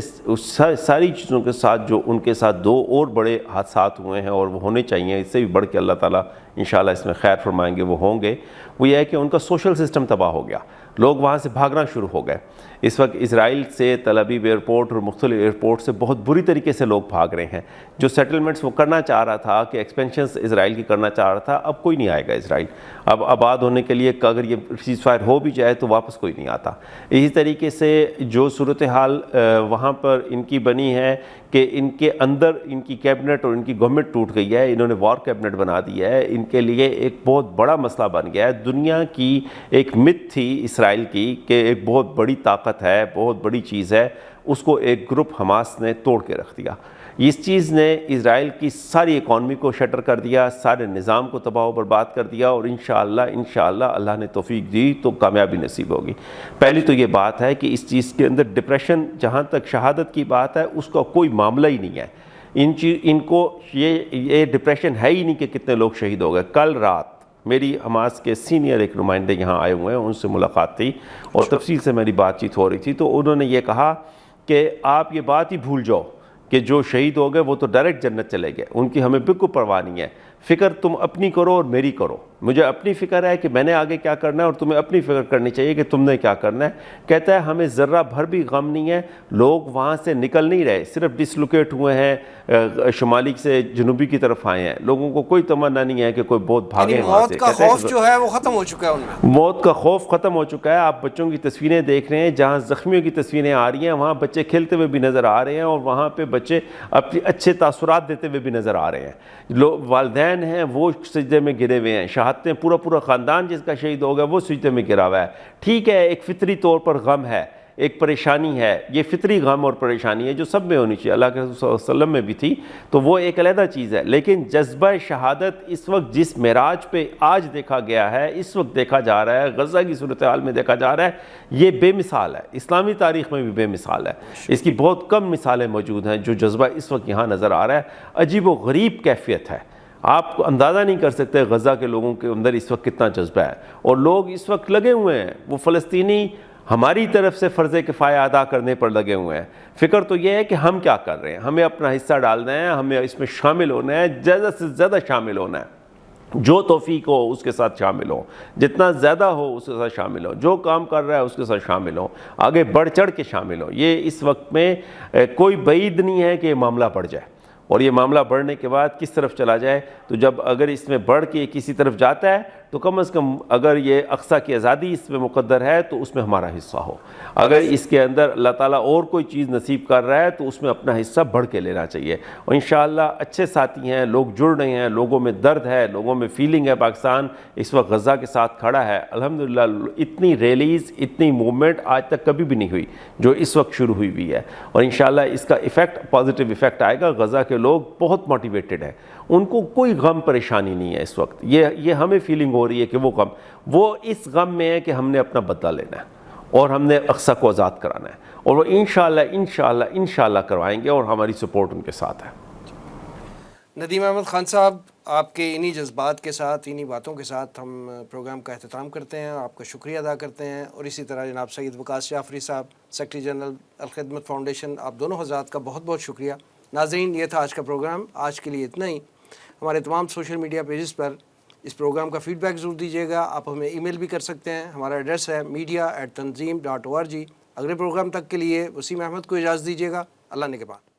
ساری چیزوں کے ساتھ جو ان کے ساتھ 2 اور بڑے حادثات ہوئے ہیں اور وہ ہونے چاہیے، اس سے بھی بڑھ کے اللہ تعالیٰ انشاءاللہ اس میں خیر فرمائیں گے، وہ ہوں گے. وہ یہ ہے کہ ان کا سوشل سسٹم تباہ ہو گیا، لوگ وہاں سے بھاگنا شروع ہو گئے. اس وقت اسرائیل سے تل ابیب ایئرپورٹ اور مختلف ایئرپورٹ سے بہت بری طریقے سے لوگ بھاگ رہے ہیں. جو سیٹلمنٹس وہ کرنا چاہ رہا تھا، کہ ایکسپینشنز اسرائیل کی کرنا چاہ رہا تھا، اب کوئی نہیں آئے گا اسرائیل. اب آباد ہونے کے لیے اگر یہ سیز فائر ہو بھی جائے تو واپس کوئی نہیں آتا. اسی طریقے سے جو صورتحال وہاں پر ان کی بنی ہے کہ ان کے اندر ان کی کیبنٹ اور ان کی گورنمنٹ ٹوٹ گئی ہے، انہوں نے وار کیبنٹ بنا دی ہے، ان کے لیے ایک بہت بڑا مسئلہ بن گیا ہے. دنیا کی ایک مت تھی اسرائیل کی کہ ایک بہت بڑی طاقت ہے، بہت بڑی چیز ہے، اس کو ایک گروپ حماس نے توڑ کے رکھ دیا. اس چیز نے اسرائیل کی ساری اکانومی کو شٹر کر دیا، سارے نظام کو تباہ و برباد کر دیا، اور انشاءاللہ اللہ نے توفیق دی تو کامیابی نصیب ہوگی. پہلی تو یہ بات ہے کہ اس چیز کے اندر ڈپریشن، جہاں تک شہادت کی بات ہے، اس کا کوئی معاملہ ہی نہیں ہے. ان کو یہ ڈپریشن ہے ہی نہیں کہ کتنے لوگ شہید ہو گئے. کل رات میری حماس کے سینئر ایک نمائندے یہاں آئے ہوئے ہیں، ان سے ملاقات تھی اور تفصیل سے میری بات چیت ہو رہی تھی، تو انہوں نے یہ کہا کہ آپ یہ بات ہی بھول جاؤ کہ جو شہید ہو گئے وہ تو ڈائریکٹ جنت چلے گئے، ان کی ہمیں بالکل پرواہ نہیں ہے. فکر تم اپنی کرو اور میری کرو. مجھے اپنی فکر ہے کہ میں نے آگے کیا کرنا ہے، اور تمہیں اپنی فکر کرنی چاہیے کہ تم نے کیا کرنا ہے. کہتا ہے ہمیں ذرہ بھر بھی غم نہیں ہے، لوگ وہاں سے نکل نہیں رہے، صرف ڈسلوکیٹ ہوئے ہیں، شمالی سے جنوبی کی طرف آئے ہیں. لوگوں کو کوئی تمنا نہیں ہے کہ کوئی بہت بھاگے وہاں سے. موت کا خوف جو ہے وہ ختم ہو چکا ہے ان میں. موت کا خوف ختم ہو چکا ہے. آپ بچوں کی تصویریں دیکھ رہے ہیں، جہاں زخمیوں کی تصویریں آ رہی ہیں وہاں بچے کھیلتے ہوئے بھی نظر آ رہے ہیں، اور وہاں پہ بچے اپنی اچھے تاثرات دیتے ہوئے بھی نظر آ رہے ہیں. والدین ہیں وہ سجدے میں گرے ہوئے ہیں، شہادتیں پورا خاندان جس کا شہید ہو گیا وہ سجدے میں گرا ہوا ہے. ٹھیک ہے، ایک فطری طور پر غم ہے، ایک پریشانی ہے، یہ فطری غم اور پریشانی ہے جو سب میں ہونی چاہیے، اللہ کے رسول صلی اللہ علیہ وسلم میں بھی تھی، تو وہ ایک علیحدہ چیز ہے. لیکن جذبہ شہادت اس وقت جس معراج پہ آج دیکھا گیا ہے، اس وقت دیکھا جا رہا ہے، غزہ کی صورتحال میں دیکھا جا رہا ہے، یہ بے مثال ہے. اسلامی تاریخ میں بھی بے مثال ہے. اس کی بہت کم مثالیں موجود ہیں جو جذبہ اس وقت یہاں نظر آ رہا ہے. عجیب و غریب کیفیت ہے، آپ کو اندازہ نہیں کر سکتے غزہ کے لوگوں کے اندر اس وقت کتنا جذبہ ہے. اور لوگ اس وقت لگے ہوئے ہیں، وہ فلسطینی ہماری طرف سے فرض کفایہ ادا کرنے پر لگے ہوئے ہیں. فکر تو یہ ہے کہ ہم کیا کر رہے ہیں، ہمیں اپنا حصہ ڈالنا ہے، ہمیں اس میں شامل ہونا ہے، زیادہ سے زیادہ شامل ہونا ہے. جو توفیق ہو اس کے ساتھ شامل ہو، جتنا زیادہ ہو اس کے ساتھ شامل ہو، جو کام کر رہا ہے اس کے ساتھ شامل ہو، آگے بڑھ چڑھ کے شامل ہو۔ یہ اس وقت میں کوئی بعید نہیں ہے کہ یہ معاملہ بڑھ جائے، اور یہ معاملہ بڑھنے کے بعد کس طرف چلا جائے، تو جب اگر اس میں بڑھ کے کسی طرف جاتا ہے تو کم از کم اگر یہ اقصیٰ کی آزادی اس میں مقدر ہے تو اس میں ہمارا حصہ ہو، اگر اس کے اندر اللہ تعالیٰ اور کوئی چیز نصیب کر رہا ہے تو اس میں اپنا حصہ بڑھ کے لینا چاہیے۔ اور انشاءاللہ اچھے ساتھی ہیں، لوگ جڑ رہے ہیں، لوگوں میں درد ہے، لوگوں میں فیلنگ ہے، پاکستان اس وقت غزہ کے ساتھ کھڑا ہے۔ الحمدللہ اتنی ریلیز، اتنی موومنٹ آج تک کبھی بھی نہیں ہوئی جو اس وقت شروع ہوئی ہے، اور انشاءاللہ اس کا ایفیکٹ، پازیٹیو ایفیکٹ آئے گا۔ غزہ کے لوگ بہت موٹیویٹڈ ہیں، ان کو کوئی غم پریشانی نہیں ہے اس وقت، یہ ہمیں فیلنگ ہو رہی ہے کہ وہ اس غم میں ہے کہ ہم نے اپنا بدلہ لینا ہے اور ہم نے اقصیٰ کو آزاد کرانا ہے، اور وہ انشاءاللہ کروائیں گے، اور ہماری سپورٹ ان کے ساتھ ہے۔ ندیم احمد خان صاحب، آپ کے انہی جذبات کے ساتھ، انہی باتوں کے ساتھ ہم پروگرام کا اختتام کرتے ہیں، آپ کا شکریہ ادا کرتے ہیں، اور اسی طرح جناب سید وقاص جعفری صاحب، سیکرٹری جنرل الخدمت فاؤنڈیشن، آپ دونوں حضرات کا بہت بہت شکریہ۔ ناظرین، یہ تھا آج کا پروگرام، آج کے لیے اتنا ہی۔ ہمارے تمام سوشل میڈیا پیجز پر اس پروگرام کا فیڈ بیک ضرور دیجیے گا، آپ ہمیں ای میل بھی کر سکتے ہیں، ہمارا ایڈریس ہے media@tanzeem.org۔ اگلے پروگرام تک کے لیے وسیم احمد کو اجازت دیجیے گا، اللہ نگہبان۔